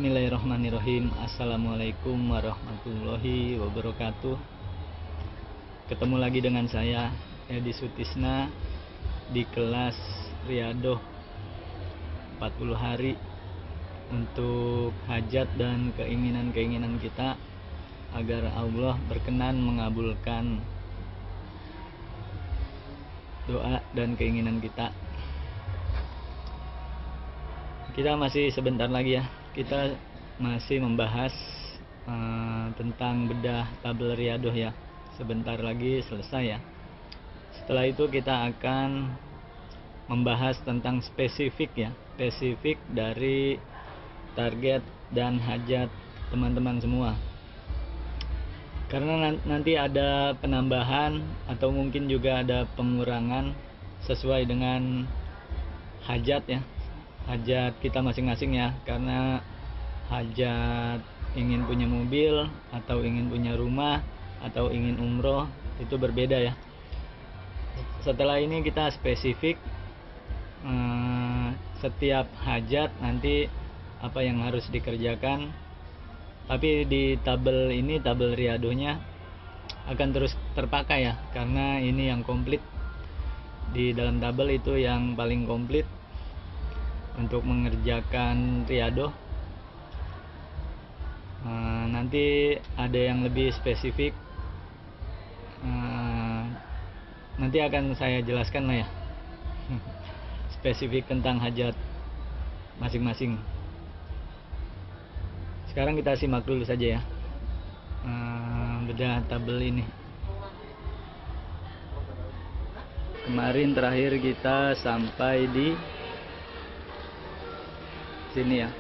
Bismillahirrahmanirrahim. Assalamualaikum warahmatullahi wabarakatuh. Ketemu lagi dengan saya, Edi Sutisna, di kelas Riyadhah 40 hari untuk hajat dan keinginan-keinginan kita agar Allah berkenan mengabulkan doa dan keinginan kita. Kita masih sebentar lagi ya, kita masih membahas tentang bedah tabel Riyadhah ya. Sebentar lagi selesai ya. Setelah itu kita akan membahas tentang spesifik ya, spesifik dari target dan hajat teman-teman semua. Karena nanti ada penambahan atau mungkin juga ada pengurangan sesuai dengan hajat ya, hajat kita masing-masing ya. Karena hajat ingin punya mobil atau ingin punya rumah atau ingin umroh itu berbeda ya. Setelah ini kita spesifik setiap hajat nanti apa yang harus dikerjakan. Tapi di tabel ini, tabel Riyadhahnya akan terus terpakai ya, karena ini yang komplit. Di dalam tabel itu yang paling komplit untuk mengerjakan Riyadhah. Nanti ada yang lebih spesifik, nanti akan saya jelaskan lah ya spesifik tentang hajat masing-masing. Sekarang kita simak dulu saja ya bedah tabel ini. Kemarin terakhir kita sampai di sini ya.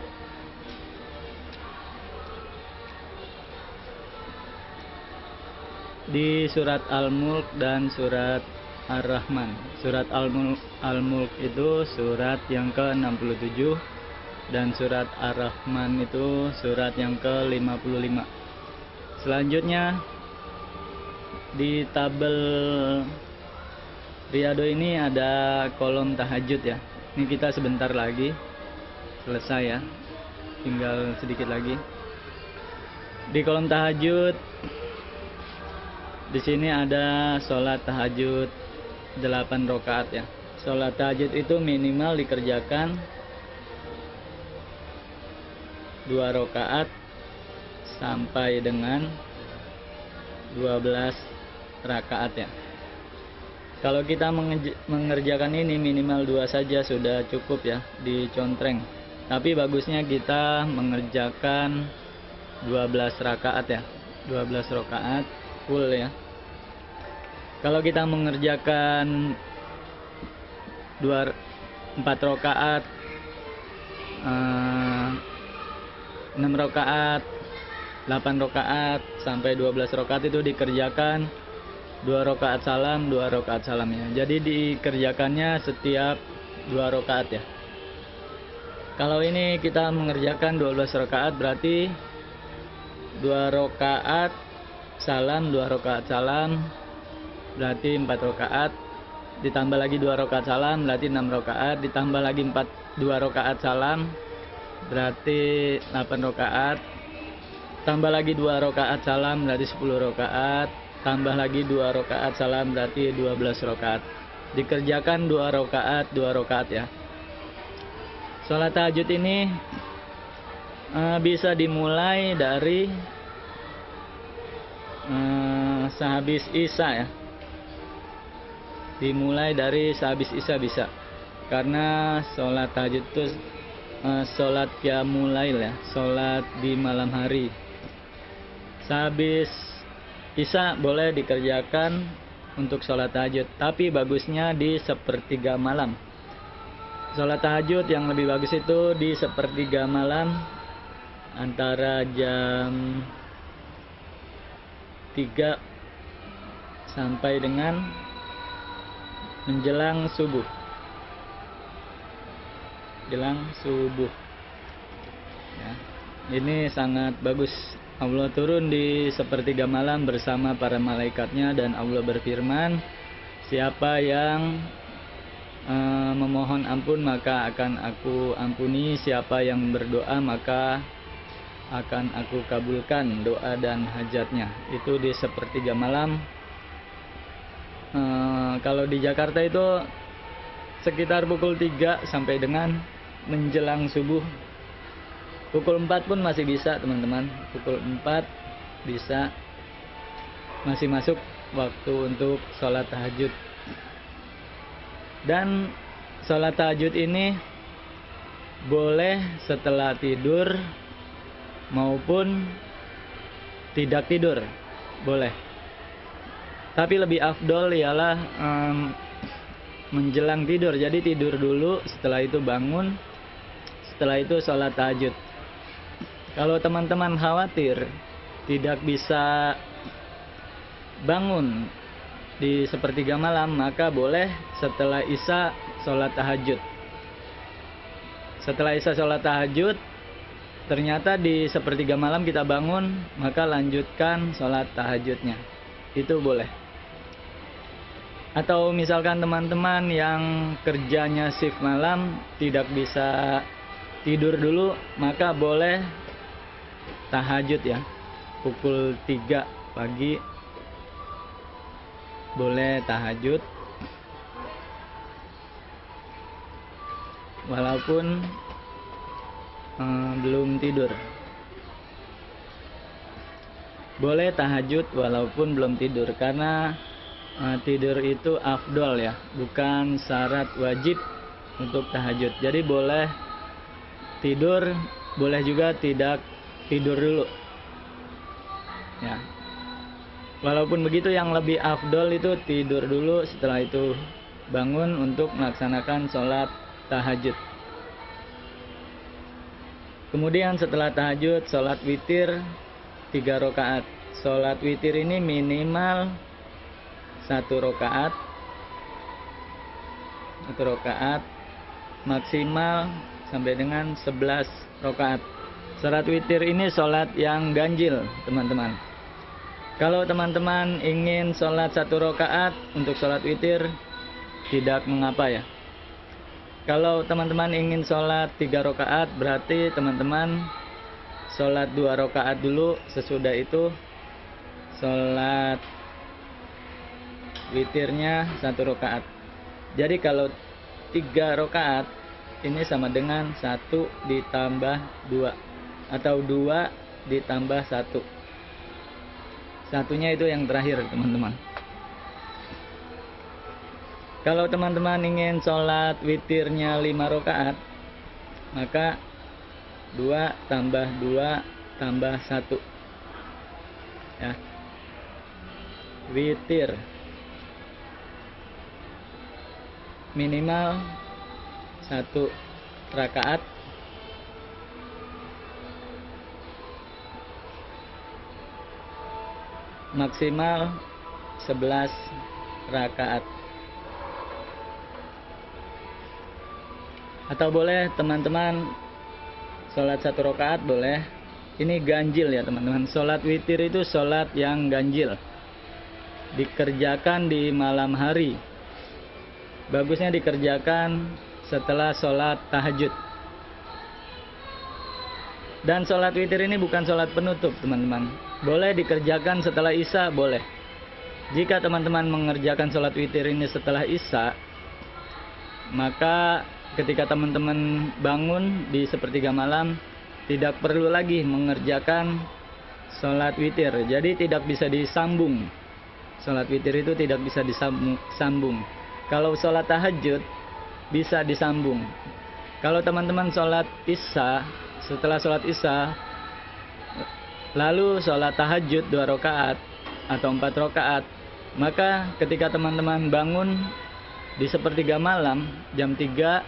Di surat Al-Mulk dan surat Ar-Rahman. Surat Al-Mulk itu surat yang ke-67 dan surat Ar-Rahman itu surat yang ke-55. Selanjutnya di tabel Riyadhah ini ada kolom tahajud ya. Ini kita sebentar lagi selesai ya, tinggal sedikit lagi. Di kolom tahajud di sini ada sholat tahajud 8 rakaat ya. Sholat tahajud itu minimal dikerjakan 2 rakaat sampai dengan 12 rakaat ya. Kalau kita mengerjakan ini minimal 2 saja sudah cukup ya, dicontreng. Tapi bagusnya kita mengerjakan 12 rakaat ya, 12 rakaat full ya. Kalau kita mengerjakan 4 rakaat, 6 rakaat, 8 rakaat sampai 12 rakaat itu dikerjakan 2 rakaat salam, 2 rakaat salam ya. Jadi dikerjakannya setiap 2 rakaat ya. Kalau ini kita mengerjakan 12 rakaat berarti 2 rakaat salam, 2 rakaat salam berarti 4 rakaat, ditambah lagi 2 rakaat salam berarti 6 rakaat, ditambah lagi 2 rakaat salam berarti 8 rakaat, tambah lagi 2 rakaat salam berarti 10 rakaat, tambah lagi 2 rakaat salam berarti 12 rakaat. Dikerjakan 2 rakaat 2 rakaat ya. Sholat tahajud ini bisa dimulai dari sehabis Isya ya. Dimulai dari sehabis Isya bisa. Karena sholat tahajud itu sholat qiyamul lail ya, sholat di malam hari. Sehabis Isya boleh dikerjakan untuk sholat tahajud, tapi bagusnya di sepertiga malam. Sholat tahajud yang lebih bagus itu di sepertiga malam, antara jam 3 sampai dengan menjelang subuh. Jelang subuh ya. Ini sangat bagus. Allah turun di sepertiga malam bersama para malaikatnya, dan Allah berfirman, siapa yang memohon ampun maka akan aku ampuni, siapa yang berdoa maka akan aku kabulkan doa dan hajatnya. Itu di sepertiga malam. Kalau di Jakarta itu sekitar pukul 3 sampai dengan menjelang subuh. Pukul 4 pun masih bisa teman-teman. Pukul 4 bisa, masih masuk waktu untuk sholat tahajud. Dan sholat tahajud ini boleh setelah tidur maupun tidak tidur, boleh. Tapi lebih afdol ialah menjelang tidur. Jadi tidur dulu, setelah itu bangun, setelah itu sholat tahajud. Kalau teman-teman khawatir tidak bisa bangun di sepertiga malam, maka boleh setelah isya sholat tahajud. Setelah isya sholat tahajud, ternyata di sepertiga malam kita bangun, maka lanjutkan sholat tahajudnya. Itu boleh. Atau misalkan teman-teman yang kerjanya shift malam tidak bisa tidur dulu, maka boleh tahajud ya. Pukul 3 pagi boleh tahajud. Walaupun belum tidur. Boleh tahajud walaupun belum tidur, karena tidur itu afdol ya, bukan syarat wajib untuk tahajud. Jadi boleh tidur, boleh juga tidak tidur dulu ya. Walaupun begitu, yang lebih afdol itu tidur dulu, setelah itu bangun untuk melaksanakan sholat tahajud. Kemudian setelah tahajud, sholat witir 3 rakaat. Sholat witir ini minimal 1 rakaat, maksimal sampai dengan 11 rakaat. Sholat witir ini sholat yang ganjil teman-teman. Kalau teman-teman ingin sholat 1 rakaat untuk sholat witir, tidak mengapa ya. Kalau teman-teman ingin sholat 3 rakaat, berarti teman-teman sholat 2 rakaat dulu, sesudah itu sholat witirnya 1 rakaat. Jadi kalau 3 rakaat ini sama dengan 1 ditambah 2 atau 2 ditambah 1. Satunya itu yang terakhir teman-teman. Kalau teman-teman ingin sholat witirnya 5 rakaat, maka 2 tambah 2 tambah 1 ya. Witir minimal 1 rakaat, maksimal 11 rakaat. Atau boleh teman-teman sholat 1 rakaat boleh. Ini ganjil ya teman-teman. Sholat witir itu sholat yang ganjil, dikerjakan di malam hari. Bagusnya dikerjakan setelah sholat tahajud. Dan sholat witir ini bukan sholat penutup teman-teman. Boleh dikerjakan setelah isya, boleh. Jika teman-teman mengerjakan sholat witir ini setelah isya, maka ketika teman-teman bangun di sepertiga malam, tidak perlu lagi mengerjakan sholat witir. Jadi tidak bisa disambung. Sholat witir itu tidak bisa disambung. Kalau sholat tahajud bisa disambung. Kalau teman-teman sholat isya, setelah sholat isya lalu sholat tahajud 2 rakaat atau 4 rakaat, maka ketika teman-teman bangun di sepertiga malam jam 3,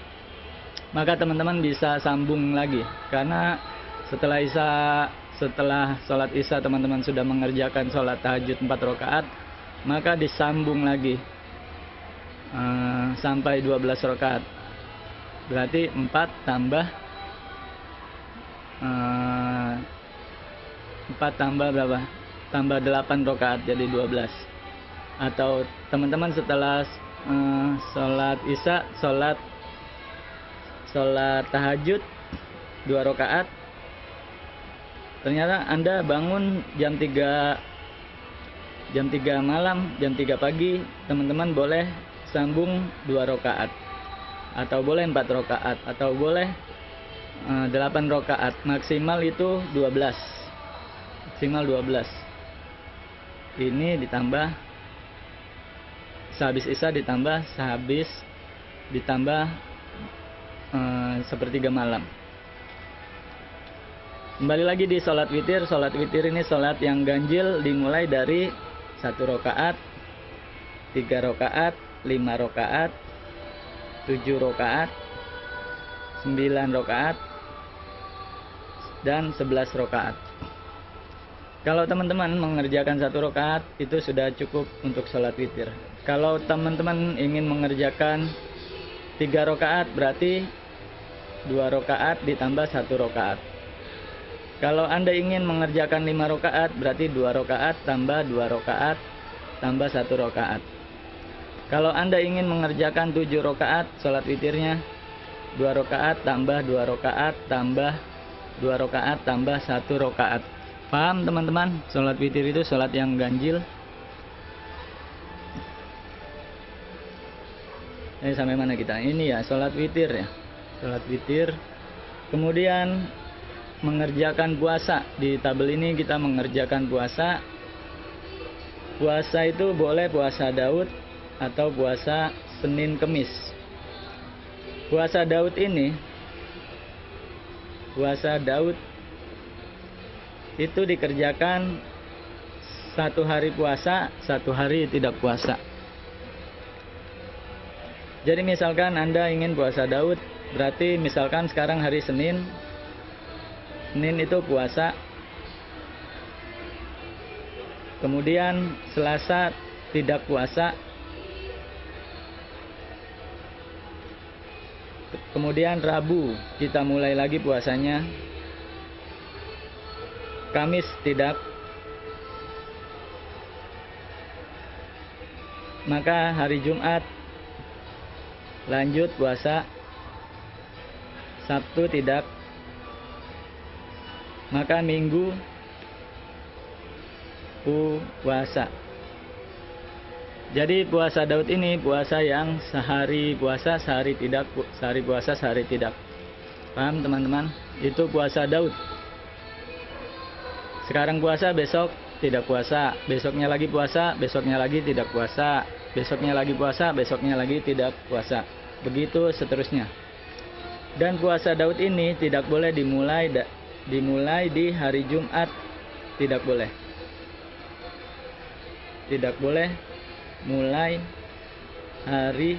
maka teman-teman bisa sambung lagi. Karena setelah sholat isya teman-teman sudah mengerjakan sholat tahajud 4 rakaat, maka disambung lagi sampai 12 rakaat. Berarti 4 tambah 4 tambah berapa? Tambah 8 rakaat jadi 12. Atau teman-teman setelah sholat isya, sholat tahajud 2 rakaat, Ternyata Anda bangun jam 3 malam, jam 3 pagi, teman-teman boleh sambung 2 rakaat, atau boleh 4 rakaat, atau boleh 8 rakaat, maksimal itu 12. Maksimal 12. Ini ditambah sehabis Isya, ditambah sepertiga malam. Kembali lagi di sholat witir. Sholat witir ini sholat yang ganjil, dimulai dari 1 rakaat, 3 rakaat, 5 rakaat, 7 rakaat, 9 rakaat, dan 11 rakaat. Kalau teman-teman mengerjakan 1 rakaat itu sudah cukup untuk sholat witir. Kalau teman-teman ingin mengerjakan 3 rakaat, berarti 2 rakaat ditambah 1 rakaat. Kalau Anda ingin mengerjakan 5 rakaat, berarti 2 rakaat tambah 2 rakaat tambah 1 rakaat. Kalau Anda ingin mengerjakan 7 rakaat sholat witirnya, 2 rakaat tambah 2 rakaat tambah 2 rakaat tambah 1 rakaat. Paham teman-teman? Sholat witir itu sholat yang ganjil. Sampai mana kita? Ini ya, sholat witir ya. Sholat witir. Kemudian mengerjakan puasa. Di tabel ini kita mengerjakan puasa. Puasa itu boleh puasa Daud atau puasa Senin Kemis. Puasa Daud ini, puasa Daud itu dikerjakan 1 hari puasa, 1 hari tidak puasa. Jadi misalkan Anda ingin puasa Daud, berarti misalkan sekarang hari Senin itu puasa, kemudian Selasa tidak puasa, kemudian Rabu kita mulai lagi puasanya, Kamis tidak, maka hari Jumat lanjut puasa, Sabtu tidak, maka Minggu puasa. Jadi puasa Daud ini puasa yang sehari puasa, sehari tidak, sehari puasa, sehari tidak. Paham teman-teman? Itu puasa Daud. Sekarang puasa, besok tidak puasa, besoknya lagi puasa, besoknya lagi tidak puasa, besoknya lagi puasa, besoknya lagi tidak puasa. Begitu seterusnya. Dan puasa Daud ini tidak boleh dimulai di hari Jumat, tidak boleh. Tidak boleh mulai hari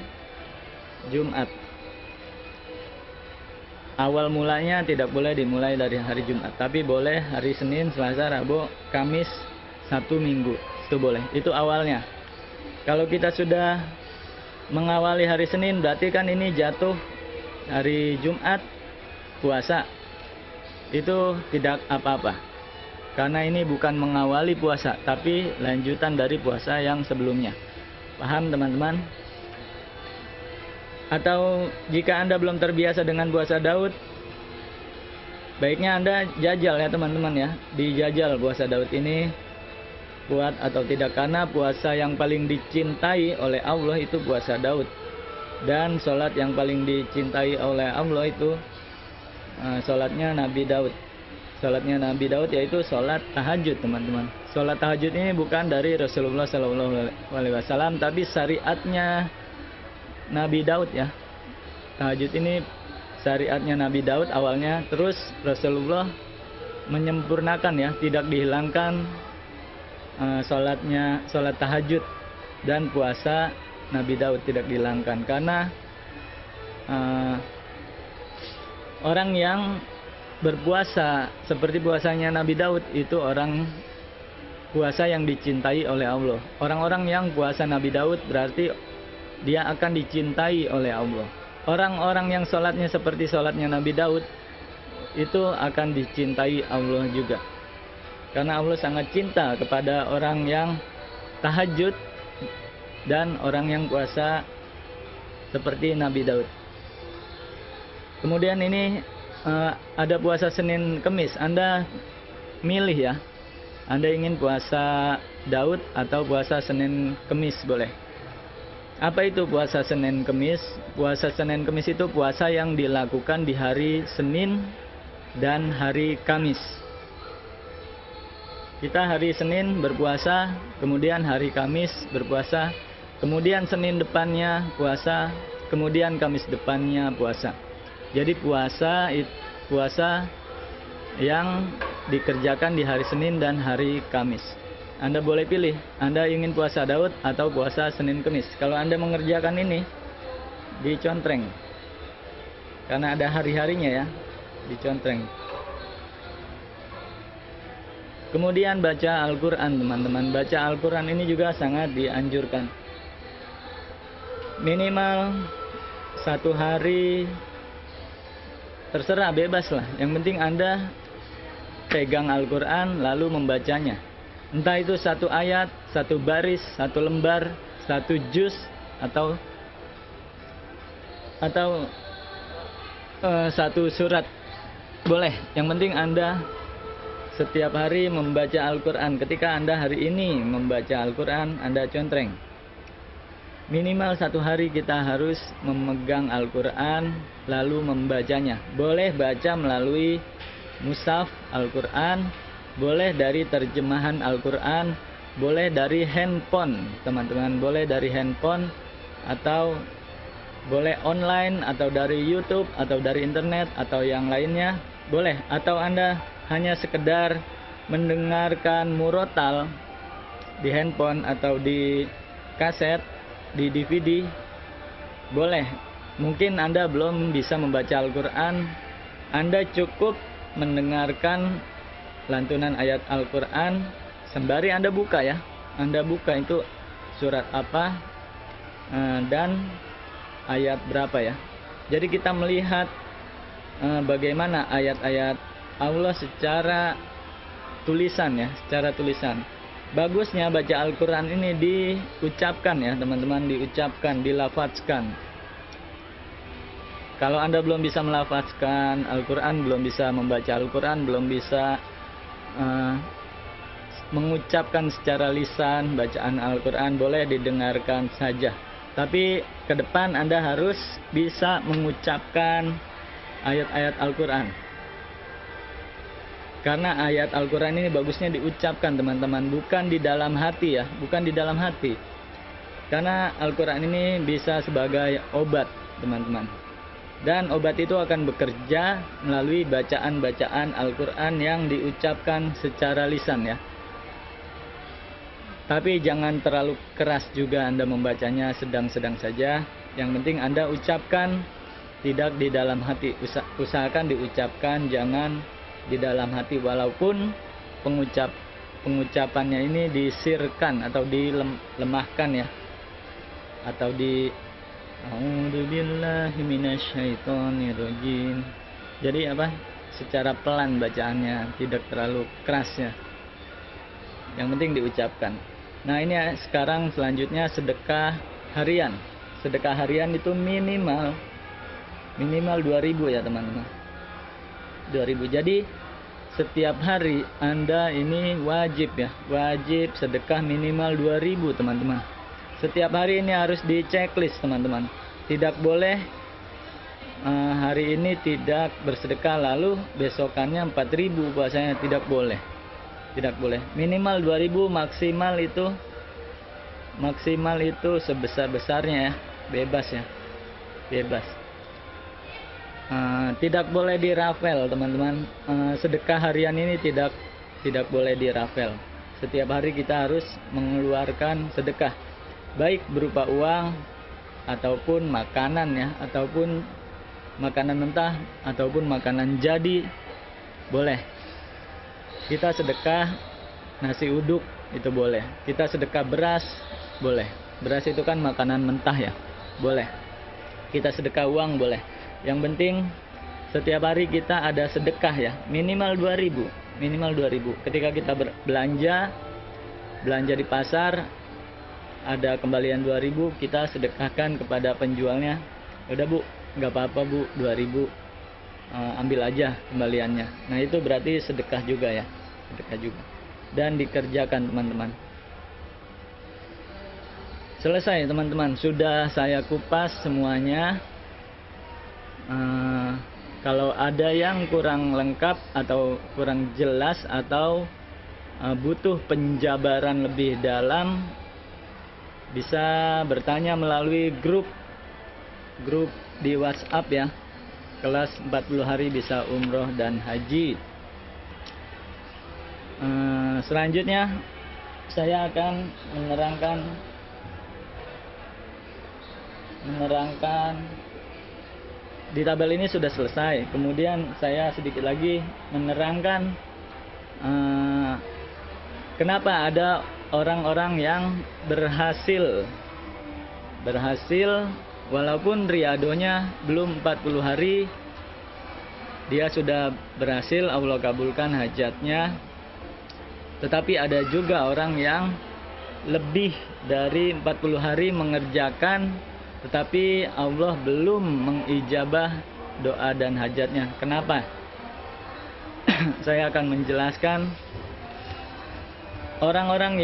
Jumat. Awal mulanya tidak boleh dimulai dari hari Jumat, tapi boleh hari Senin, Selasa, Rabu, Kamis, Sabtu, Minggu. Itu boleh. Itu awalnya. Kalau kita sudah mengawali hari Senin, berarti kan ini jatuh hari Jumat puasa. Itu tidak apa-apa. Karena ini bukan mengawali puasa, tapi lanjutan dari puasa yang sebelumnya. Paham teman-teman? Atau jika Anda belum terbiasa dengan puasa Daud, baiknya Anda jajal ya teman-teman ya. Dijajal puasa Daud ini kuat atau tidak. Karena puasa yang paling dicintai oleh Allah itu puasa Daud. Dan sholat yang paling dicintai oleh Allah itu sholatnya Nabi Daud. Sholatnya Nabi Daud yaitu sholat tahajud teman-teman. Sholat tahajud ini bukan dari Rasulullah SAW, tapi syariatnya Nabi Daud ya. Tahajud ini syariatnya Nabi Daud awalnya, terus Rasulullah menyempurnakan ya, tidak dihilangkan sholat tahajud dan puasa Nabi Daud tidak dihilangkan, karena orang yang berpuasa seperti puasanya Nabi Daud itu orang puasa yang dicintai oleh Allah. Orang-orang yang puasa Nabi Daud berarti dia akan dicintai oleh Allah. Orang-orang yang sholatnya seperti sholatnya Nabi Daud itu akan dicintai Allah juga. Karena Allah sangat cinta kepada orang yang tahajud dan orang yang puasa seperti Nabi Daud. Kemudian ini ada puasa Senin Kemis. Anda milih ya. Anda ingin puasa Daud atau puasa Senin Kemis boleh. Apa itu puasa Senin Kemis? Puasa Senin Kemis itu puasa yang dilakukan di hari Senin dan hari Kamis. Kita hari Senin berpuasa, kemudian hari Kamis berpuasa, kemudian Senin depannya puasa, kemudian Kamis depannya puasa. Jadi puasa yang dikerjakan di hari Senin dan hari Kamis. Anda boleh pilih, Anda ingin puasa Daud atau puasa Senin Kemis. Kalau Anda mengerjakan ini, dicontreng. Karena ada hari-harinya ya, dicontreng. Kemudian baca Al-Quran teman-teman. Baca Al-Quran ini juga sangat dianjurkan. Minimal 1 hari, terserah, bebas lah. Yang penting Anda pegang Al-Quran lalu membacanya. Entah itu 1 ayat, 1 baris, 1 lembar, 1 juz, atau 1 surat. Boleh, yang penting Anda setiap hari membaca Al-Quran. Ketika Anda hari ini membaca Al-Quran, Anda contreng. Minimal 1 hari kita harus memegang Al-Quran lalu membacanya. Boleh baca melalui mushaf Al-Quran, boleh dari terjemahan Al-Quran, boleh dari handphone teman-teman, boleh dari handphone, atau boleh online, atau dari YouTube, atau dari internet, atau yang lainnya boleh. Atau Anda hanya sekedar mendengarkan murotal di handphone atau di kaset, di DVD, boleh. Mungkin Anda belum bisa membaca Al-Quran, Anda cukup mendengarkan lantunan ayat Al-Quran sembari Anda buka ya. Anda buka itu surat apa dan ayat berapa ya. Jadi kita melihat bagaimana ayat-ayat Allah secara tulisan ya, secara tulisan. Bagusnya baca Al-Quran ini diucapkan ya teman-teman, diucapkan, dilafazkan. Kalau Anda belum bisa melafazkan Al-Quran, belum bisa membaca Al-Quran, belum bisa mengucapkan secara lisan bacaan Al-Quran, boleh didengarkan saja. Tapi ke depan Anda harus bisa mengucapkan ayat-ayat Al-Quran. Karena ayat Al-Quran ini bagusnya diucapkan teman-teman, bukan di dalam hati ya, bukan di dalam hati. Karena Al-Quran ini bisa sebagai obat teman-teman. Dan obat itu akan bekerja melalui bacaan-bacaan Al-Quran yang diucapkan secara lisan ya. Tapi jangan terlalu keras juga Anda membacanya, sedang-sedang saja. Yang penting Anda ucapkan, tidak di dalam hati. Usahakan diucapkan, jangan di dalam hati. Walaupun pengucapannya ini disirkan atau dilemahkan ya. Atau A'udzubillahi minasyaitonirrajim. Jadi secara pelan bacaannya, tidak terlalu keras ya. Yang penting diucapkan. Nah ini sekarang selanjutnya sedekah harian. Sedekah harian itu minimal 2.000 ya teman-teman. 2.000. Jadi setiap hari Anda ini wajib ya, wajib sedekah minimal 2.000 teman-teman. Setiap hari ini harus di checklist teman-teman. Tidak boleh hari ini tidak bersedekah lalu besokannya 4.000 puasanya, tidak boleh. Tidak boleh. Minimal 2.000, maksimal itu sebesar-besarnya ya. Bebas ya. Bebas. Tidak boleh dirafel teman-teman. Sedekah harian ini tidak boleh dirafel. Setiap hari kita harus mengeluarkan sedekah, baik berupa uang ataupun makanan ya, ataupun makanan mentah ataupun makanan jadi, boleh. Kita sedekah nasi uduk itu boleh. Kita sedekah beras boleh. Beras itu kan makanan mentah ya, boleh. Kita sedekah uang boleh. Yang penting setiap hari kita ada sedekah ya, minimal 2.000. Minimal 2.000. Ketika kita belanja di pasar, ada kembalian 2.000, kita sedekahkan kepada penjualnya. Udah bu, nggak apa-apa bu, 2.000, ambil aja kembaliannya. Nah itu berarti sedekah juga ya. sedekah juga. Dan dikerjakan teman-teman. Selesai teman-teman, sudah saya kupas semuanya. Kalau ada yang kurang lengkap atau kurang jelas atau butuh penjabaran lebih dalam, bisa bertanya melalui grup di WhatsApp ya. Kelas 40 hari bisa umroh dan haji. Selanjutnya saya akan menerangkan di tabel ini sudah selesai. Kemudian saya sedikit lagi menerangkan kenapa ada orang-orang yang berhasil walaupun riadohnya belum 40 hari, dia sudah berhasil, Allah kabulkan hajatnya. Tetapi ada juga orang yang lebih dari 40 hari mengerjakan, tetapi Allah belum mengijabah doa dan hajatnya. Kenapa? Saya akan menjelaskan orang-orang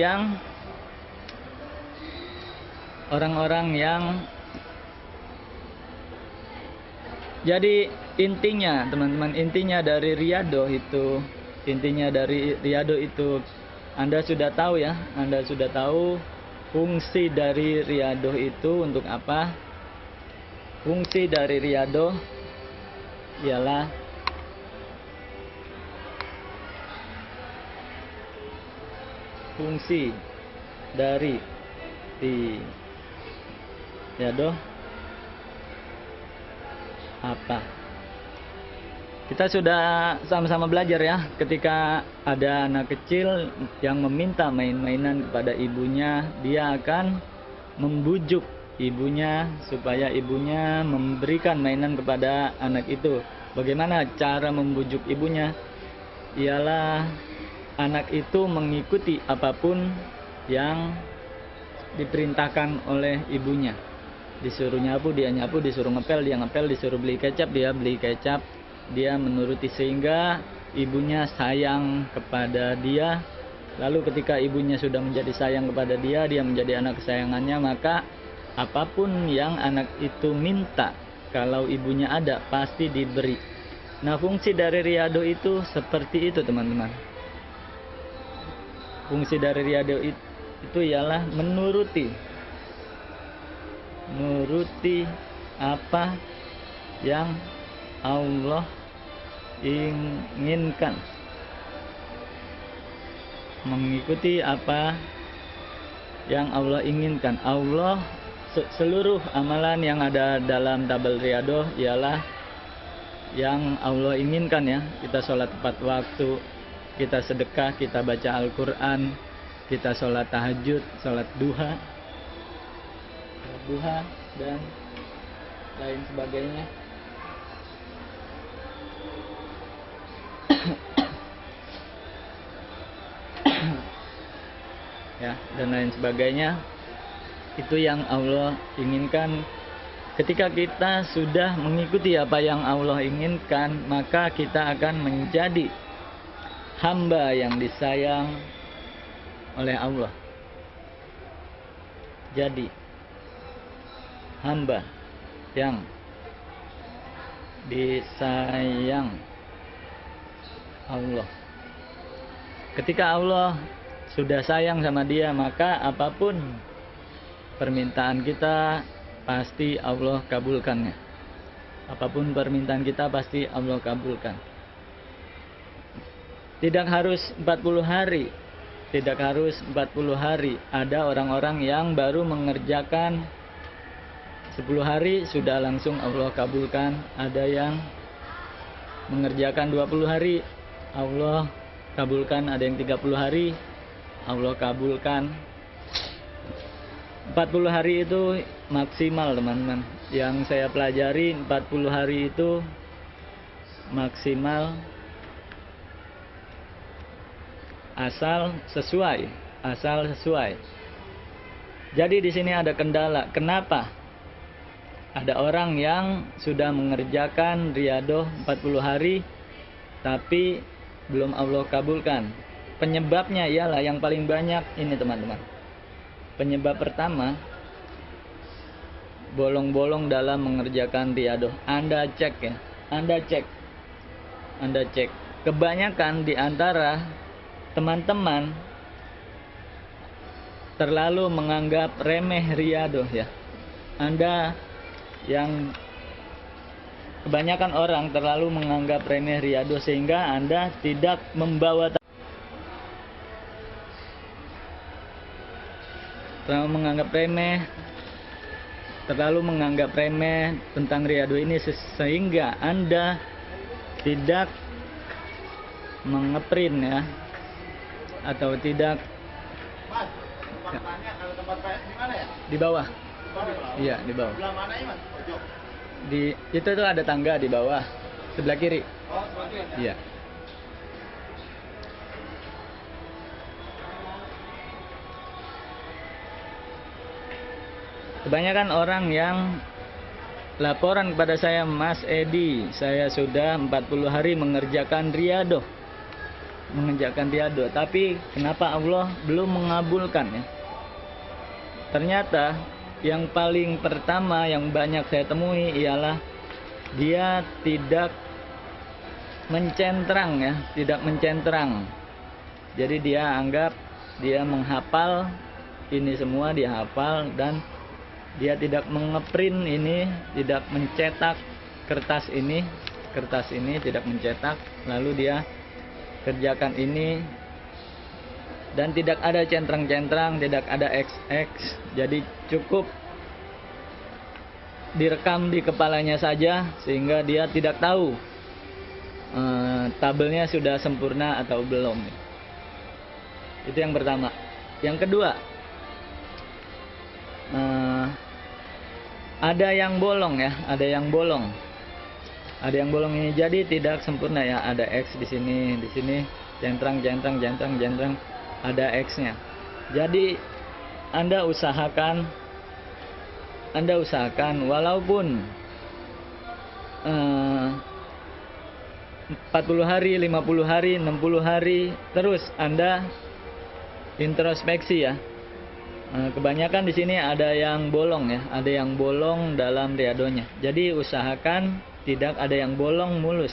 yang jadi intinya teman-teman, intinya dari riyadhah itu Anda sudah tahu ya, Anda sudah tahu fungsi dari riyadhah itu untuk apa. Fungsi dari riyadhah ialah fungsi dari riyadhah apa? Kita sudah sama-sama belajar ya, ketika ada anak kecil yang meminta main-mainan kepada ibunya, dia akan membujuk ibunya supaya ibunya memberikan mainan kepada anak itu. Bagaimana cara membujuk ibunya? Ialah anak itu mengikuti apapun yang diperintahkan oleh ibunya. Disuruh nyapu, dia nyapu, disuruh ngepel, dia ngepel, disuruh beli kecap, dia beli kecap. Dia menuruti sehingga ibunya sayang kepada dia. Lalu ketika ibunya sudah menjadi sayang kepada dia, dia menjadi anak kesayangannya, maka apapun yang anak itu minta, kalau ibunya ada, pasti diberi. Nah, fungsi dari riyadhah itu seperti itu teman-teman. Fungsi dari riyadhah itu ialah menuruti apa yang Allah inginkan, mengikuti apa yang Allah inginkan. Allah, seluruh amalan yang ada dalam tabel riyadhah ialah yang Allah inginkan ya. Kita sholat tepat waktu, kita sedekah, kita baca Al-Quran, kita sholat tahajud, sholat duha dan lain sebagainya. Ya, dan lain sebagainya. Itu yang Allah inginkan. Ketika kita sudah mengikuti apa yang Allah inginkan, maka kita akan menjadi hamba yang disayang oleh Allah. Jadi hamba yang disayang Allah. Ketika Allah sudah sayang sama dia, maka apapun permintaan kita pasti Allah kabulkannya. Apapun permintaan kita pasti Allah kabulkan. Tidak harus 40 hari. Tidak harus 40 hari. Ada orang-orang yang baru mengerjakan 10 hari sudah langsung Allah kabulkan. Ada yang mengerjakan 20 hari Allah kabulkan. Ada yang 30 hari Allah kabulkan. 40 hari itu maksimal teman-teman. Yang saya pelajari 40 hari itu maksimal, asal sesuai. Jadi di sini ada kendala. Kenapa? Ada orang yang sudah mengerjakan riyadhah 40 hari tapi belum Allah kabulkan. penyebabnya ialah yang paling banyak ini teman-teman. Penyebab pertama, bolong-bolong dalam mengerjakan riadoh. Anda cek ya, Anda cek. Kebanyakan di antara teman-teman terlalu menganggap remeh riadoh ya. Kebanyakan orang terlalu menganggap remeh riadoh sehingga Anda tidak membawa, terlalu menganggap remeh tentang riadoh ini sehingga Anda tidak mengeprint ya, atau tidak. Mas, tempatnya kalau tempat di mana ya? Di bawah. Iya, di bawah. Sebelah mana ya, Mas? Pojok. Itu tuh ada tangga di bawah, sebelah kiri. Oh, sebelah kiri. Iya. Kebanyakan orang yang laporan kepada saya, Mas Edi, saya sudah 40 hari mengerjakan riadoh, tapi kenapa Allah belum mengabulkan ya? Ternyata yang paling pertama yang banyak saya temui ialah dia tidak mencentrang ya, tidak mencentrang. Jadi dia anggap dia menghafal ini semua, dia hafal, dan dia tidak mengeprint ini, tidak mencetak kertas ini tidak mencetak, lalu dia kerjakan ini dan tidak ada centrang-centrang, tidak ada XX. Jadi cukup direkam di kepalanya saja sehingga dia tidak tahu tabelnya sudah sempurna atau belum. Itu yang pertama. Yang kedua, ada yang bolong ya, ada yang bolong ini, jadi tidak sempurna ya. Ada X di sini centrang, ada X-nya. Jadi Anda usahakan walaupun 40 hari, 50 hari, 60 hari terus Anda introspeksi ya. Kebanyakan di sini ada yang bolong ya, ada yang bolong dalam riadonya. Jadi usahakan tidak ada yang bolong mulus.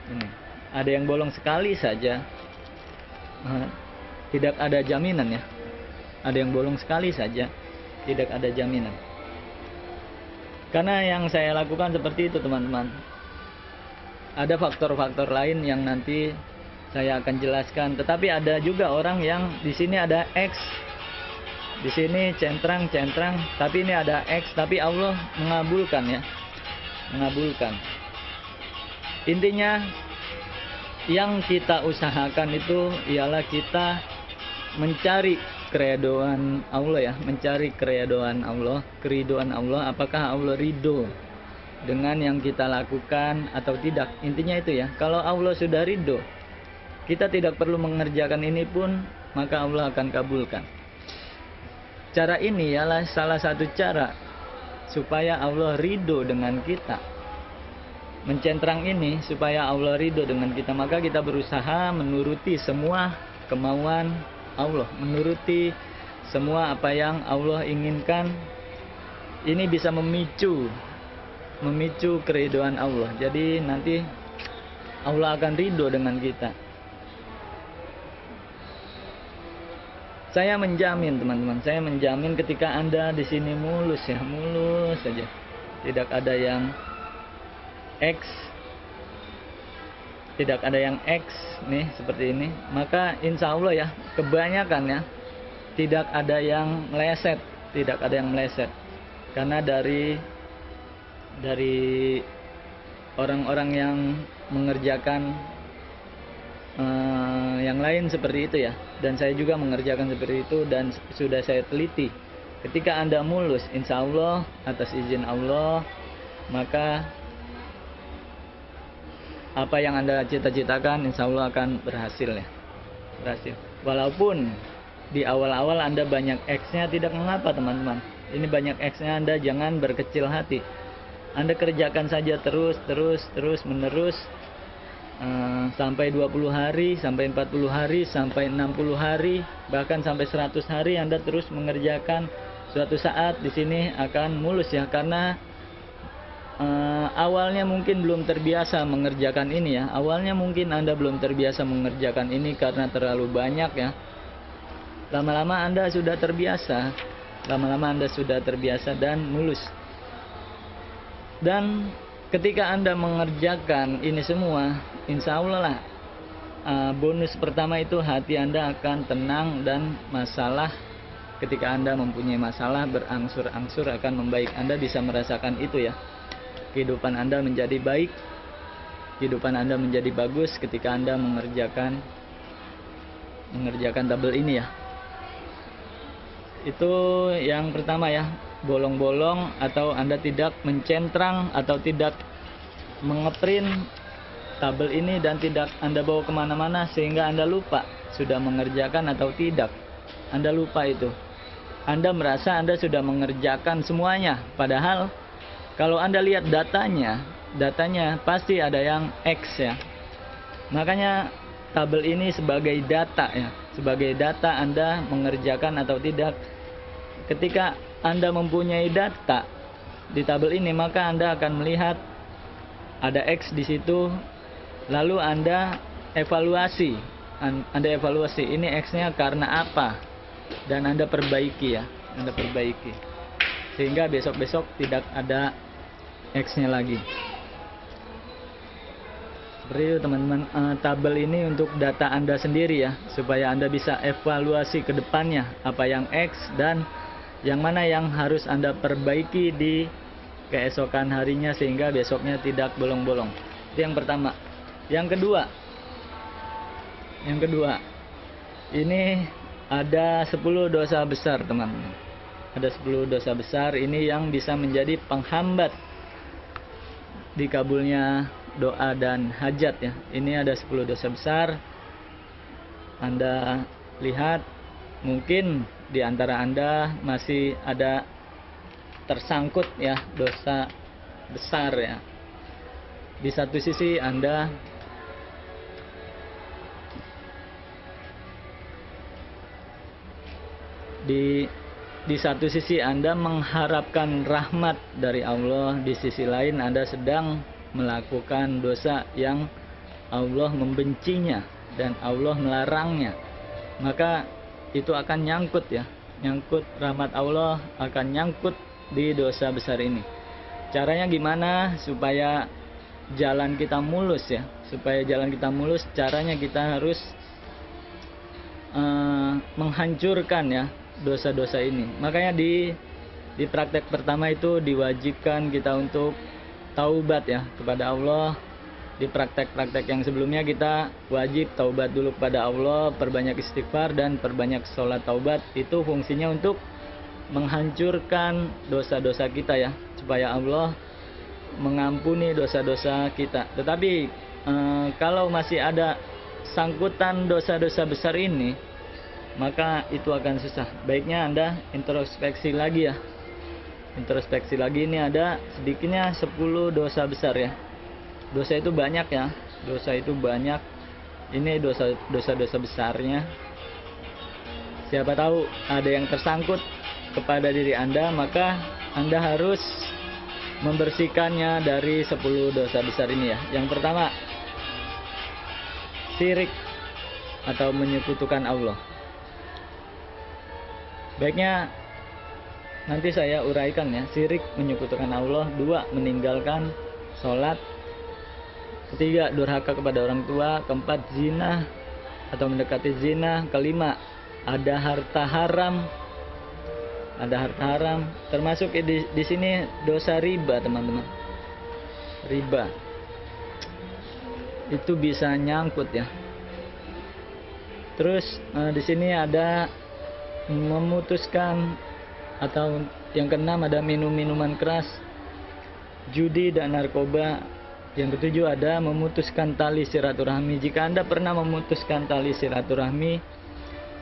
Ini, ada yang bolong sekali saja, tidak ada jaminan ya. Ada yang bolong sekali saja, tidak ada jaminan. Karena yang saya lakukan seperti itu teman-teman. Ada faktor-faktor lain yang nanti saya akan jelaskan. Tetapi ada juga orang yang di sini ada X, di sini centrang, tapi ini ada X, tapi Allah mengabulkan ya, mengabulkan. Intinya yang kita usahakan itu ialah kita mencari keridhaan Allah ya, mencari keridhaan Allah, apakah Allah ridho dengan yang kita lakukan atau tidak. Intinya itu ya. Kalau Allah sudah ridho, kita tidak perlu mengerjakan ini pun, maka Allah akan kabulkan. Cara ini ialah salah satu cara supaya Allah ridho dengan kita. Mencentrang ini supaya Allah ridho dengan kita, maka kita berusaha menuruti semua kemauan Allah, menuruti semua apa yang Allah inginkan. Ini bisa memicu keridhaan Allah. Jadi nanti Allah akan ridho dengan kita. Saya menjamin teman-teman, saya menjamin ketika Anda di sini mulus ya, mulus saja, tidak ada yang X, tidak ada yang X nih seperti ini, maka insya Allah ya, kebanyakan ya, tidak ada yang meleset, karena dari orang-orang yang mengerjakan yang lain seperti itu ya, dan saya juga mengerjakan seperti itu, dan sudah saya teliti. Ketika Anda mulus, insya Allah atas izin Allah, maka apa yang Anda cita-citakan insya Allah akan berhasil ya, berhasil. Walaupun di awal-awal Anda banyak X-nya, tidak mengapa teman-teman. Ini banyak X-nya, Anda jangan berkecil hati. Anda kerjakan saja terus menerus. sampai 20 hari, sampai 40 hari, sampai 60 hari, bahkan sampai 100 hari Anda terus mengerjakan, suatu saat di sini akan mulus ya, karena awalnya mungkin belum terbiasa mengerjakan ini ya. Awalnya mungkin Anda belum terbiasa mengerjakan ini karena terlalu banyak ya. Lama-lama Anda sudah terbiasa. Lama-lama Anda sudah terbiasa dan mulus. Dan ketika Anda mengerjakan ini semua, insya Allah lah, bonus pertama itu hati Anda akan tenang dan masalah, ketika Anda mempunyai masalah berangsur-angsur akan membaik. Anda bisa merasakan itu ya. Kehidupan Anda menjadi baik, kehidupan Anda menjadi bagus ketika Anda mengerjakan tabel ini ya. Itu yang pertama ya, bolong-bolong atau Anda tidak mencentrang atau tidak mengeprint tabel ini dan tidak Anda bawa kemana-mana sehingga Anda lupa sudah mengerjakan atau tidak. Anda lupa itu. Anda merasa Anda sudah mengerjakan semuanya, padahal kalau Anda lihat datanya pasti ada yang X ya. Makanya tabel ini sebagai data ya, sebagai data Anda mengerjakan atau tidak. Ketika Anda mempunyai data di tabel ini, maka Anda akan melihat ada X di situ, lalu Anda evaluasi. Anda evaluasi ini X-nya karena apa, dan Anda perbaiki ya, Anda perbaiki sehingga besok-besok tidak ada X-nya lagi. Seperti itu teman-teman. Tabel ini untuk data Anda sendiri ya, supaya Anda bisa evaluasi ke depannya apa yang X dan yang mana yang harus Anda perbaiki di keesokan harinya sehingga besoknya tidak bolong-bolong. Itu yang pertama. Yang kedua, ini ada 10 dosa besar teman-teman. Ada 10 dosa besar ini yang bisa menjadi penghambat dikabulnya doa dan hajat ya. Ini ada 10 dosa besar. Anda lihat, mungkin di antara Anda masih ada tersangkut ya dosa besar ya. Di satu sisi Anda di satu sisi Anda mengharapkan rahmat dari Allah, di sisi lain Anda sedang melakukan dosa yang Allah membencinya dan Allah melarangnya. Maka itu akan nyangkut ya, nyangkut rahmat Allah, akan nyangkut di dosa besar ini. Caranya gimana supaya jalan kita mulus ya? Supaya jalan kita mulus, caranya kita harus menghancurkan ya dosa-dosa ini. Makanya di praktek pertama itu diwajibkan kita untuk taubat ya kepada Allah. Di praktek-praktek yang sebelumnya kita wajib taubat dulu kepada Allah, perbanyak istighfar dan perbanyak sholat taubat. Itu fungsinya untuk menghancurkan dosa-dosa kita ya, supaya Allah mengampuni dosa-dosa kita. Tetapi kalau masih ada sangkutan dosa-dosa besar ini, maka itu akan susah. Baiknya Anda introspeksi lagi ya. Introspeksi lagi, ini ada sedikitnya 10 dosa besar ya. Dosa itu banyak ya. Dosa itu banyak. Ini dosa-dosa besarnya. Siapa tahu ada yang tersangkut kepada diri Anda, maka Anda harus membersihkannya dari 10 dosa besar ini ya. Yang pertama, syirik atau menyekutukan Allah. Baiknya nanti saya uraikan ya. Syirik, menyekutukan Allah. 2, meninggalkan sholat. 3, durhaka kepada orang tua. 4, zina atau mendekati zina. 5, ada harta haram. Ada harta haram. Termasuk di sini dosa riba teman-teman. Riba itu bisa nyangkut ya. Terus di sini ada memutuskan, atau yang keenam ada minum-minuman keras, judi dan narkoba. Yang ketujuh ada memutuskan tali silaturahmi. Jika Anda pernah memutuskan tali silaturahmi,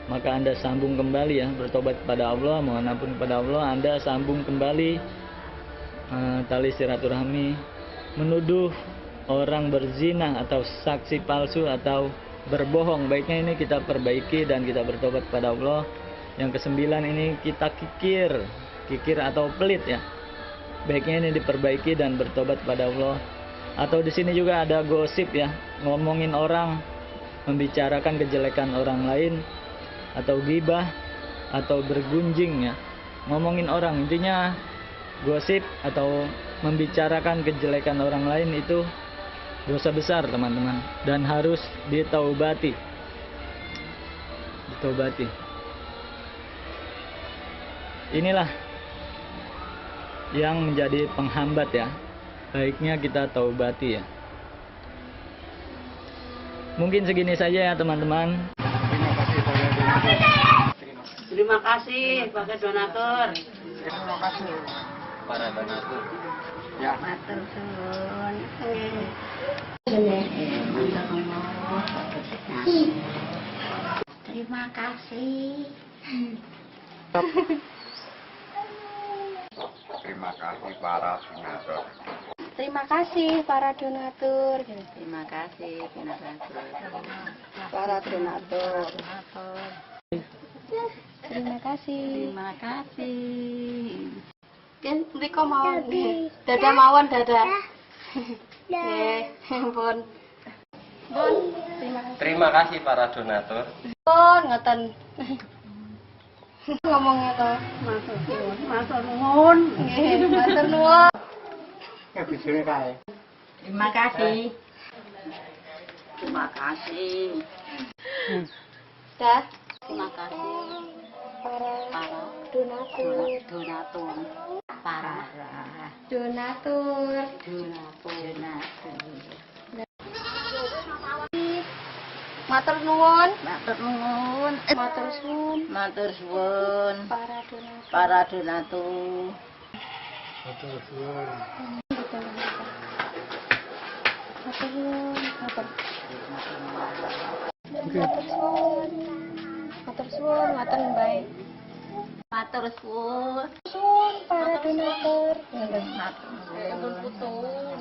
maka Anda sambung kembali ya, bertobat kepada Allah, mohon ampun kepada Allah, Anda sambung kembali tali silaturahmi. Menuduh orang berzina atau saksi palsu atau berbohong. Baiknya ini kita perbaiki dan kita bertobat kepada Allah. Yang kesembilan ini kita kikir atau pelit ya. Baiknya ini diperbaiki dan bertobat kepada Allah. Atau di sini juga ada gosip ya, ngomongin orang, membicarakan kejelekan orang lain, atau ghibah, atau bergunjing ya, ngomongin orang. Intinya gosip atau membicarakan kejelekan orang lain itu dosa besar teman-teman, dan harus ditaubati. Inilah yang menjadi penghambat ya, baiknya kita taubati ya. Mungkin segini saja ya teman-teman. Terima kasih Bapak donatur. Terima kasih para donatur. Ya. Matur suwun. Terima kasih. Terima kasih para donatur. Terima kasih para donatur. Terima kasih Para donatur. Terima kasih. Terima kasih. Kan mriko mawon. Dadah mawon dadah. Nggih, pun. Pun, terima kasih. Terima kasih para donatur. Pun ngoten. Ngomongnya to. Matur nuwun. Nggih, matur nuwun. Ya bijine kae. Terima kasih. Terima kasih. Dah, Terima kasih para para donatur. donatur. Para Donatur. donatur. Matur nuwun. Matur nuwun. Matur suwun. Matur suwun. Para donatur. Para donatur. Betul suwun. Matur nuwun. Matur suwun. Matur suwun, matur baik. Matur suwun. Suwun para donatur. Matur suwun.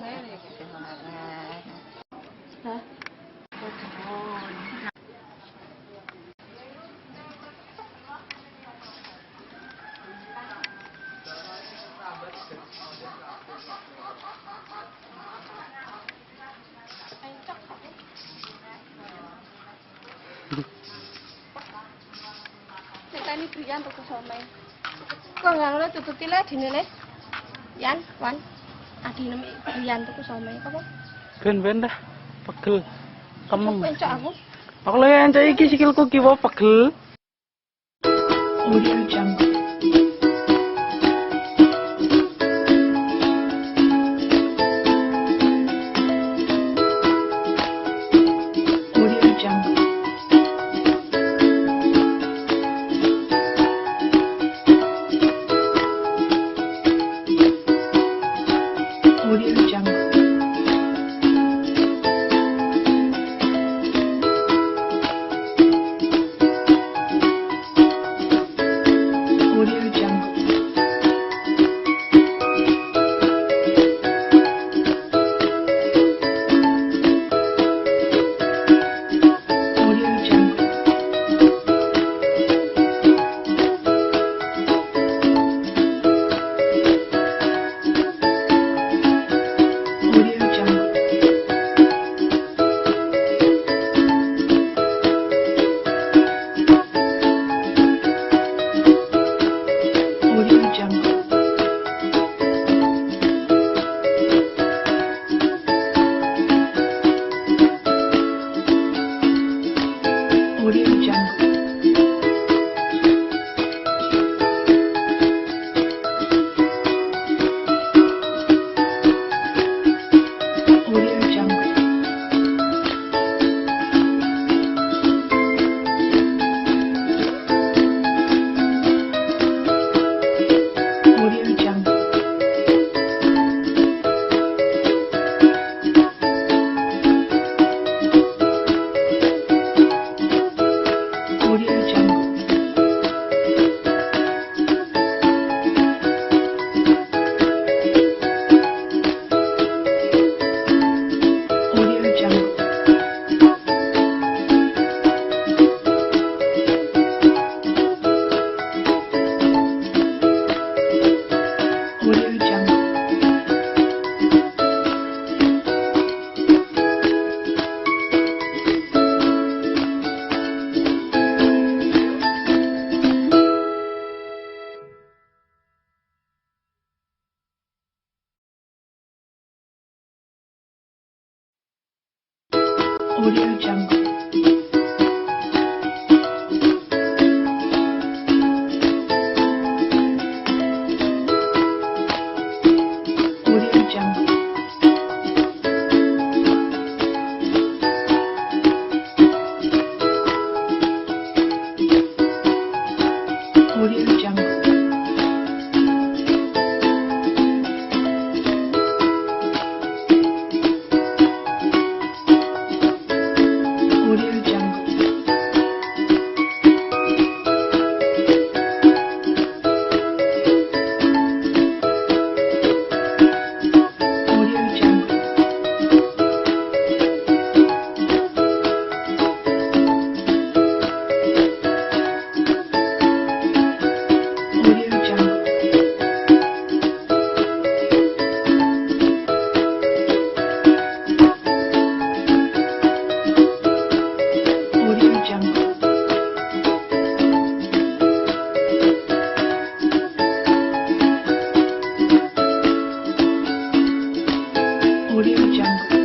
Hah? Ini Brian tuku somai. Kok nggak ngono tututi le dine le? Yan, Wan. Adine Brian tuku somai apa? Ben dah pegel. Kamu Encok aku. aku lagi encok iki sikilku kiwa pegel. Audio Jungle. Audio Jungle. Audio Jungle. Audio Jungle. Audio Jungle. Audio Jungle. Audio Jungle. Audio Jungle.